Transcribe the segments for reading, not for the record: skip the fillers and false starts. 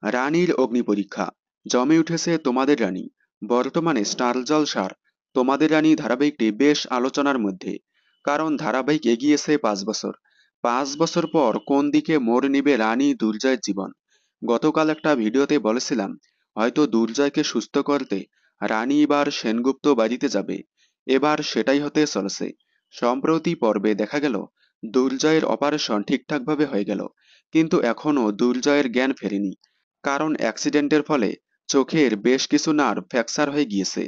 রানীর অগ্নিপরীক্ষা। জমে উঠেছে তোমাদের রানী। বর্তমানে স্টার জলসার তোমাদের রানী ধারাবাহিকটি বেশ আলোচনার মধ্যে। কারণ ধারাবাহিক এগিয়েছে 5 বছর। 5 বছর পর কোন দিকে মোড় নিবে রানী দুর্জয়ের জীবন। গতকাল একটা ভিডিওতে বলেছিলাম, হয়তো দুর্জয়কে সুস্থ করতে রানী এবার সেনগুপ্ত বাড়িতে যাবে। এবার সেটাই হতে চলেছে। সম্প্রতি পর্বে দেখা গেল দুর্জয়ের অপারেশন ঠিকঠাকভাবে হয়ে গেল, কিন্তু এখনও দুর্জয়ের জ্ঞান ফেরেনি। কারণ অ্যাক্সিডেন্টের ফলে চোখের বেশ কিছু নার্ভ ফ্র্যাকচার হয়ে গিয়েছে,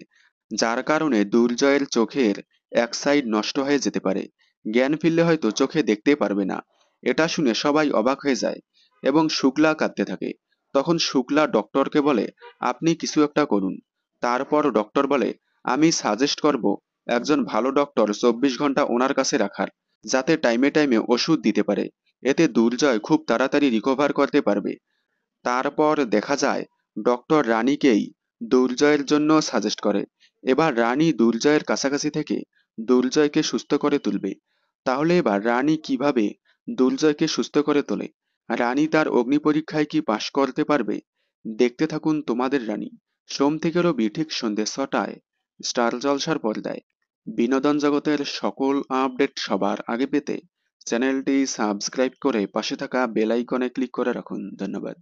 যার কারণে দুর্জয়ের চোখের এক সাইড নষ্ট হয়ে যেতে পারে। জ্ঞান ফিরলে হয়তো চোখে দেখতে পারবে না। এটা শুনে সবাই অবাক হয়ে যায় এবং শুক্লা কাঁদতে থাকে। তখন শুক্লা ডক্টরকে বলে, আপনি কিছু একটা করুন। তারপর ডক্টর বলে, আমি সাজেস্ট করব একজন ভালো ডক্টর 24 ঘন্টা ওনার কাছে রাখার, যাতে টাইমে টাইমে ওষুধ দিতে পারে। এতে দুর্জয় খুব তাড়াতাড়ি রিকভার করতে পারবে। তারপর দেখা যায় ডক্টর রানীকেই দুর্জয়ের জন্য সাজেস্ট করে। এবার রানী দুর্জয়ের কাছাকাছি থেকে দুর্জয়কে সুস্থ করে তুলবে। তাহলে এবার রানী কিভাবে দুর্জয়কে সুস্থ করে তোলে? রানী তার অগ্নি পরীক্ষায় কি পাশ করতে পারবে? দেখতে থাকুন তোমাদের রানী, সোম থেকে রবি ঠিক সন্ধ্যে 6টায় স্টার জলসার পর্দায়। বিনোদন জগতের সকল আপডেট সবার আগে পেতে চ্যানেলটি সাবস্ক্রাইব করে পাশে থাকা বেল আইকনে ক্লিক করে রাখুন। ধন্যবাদ।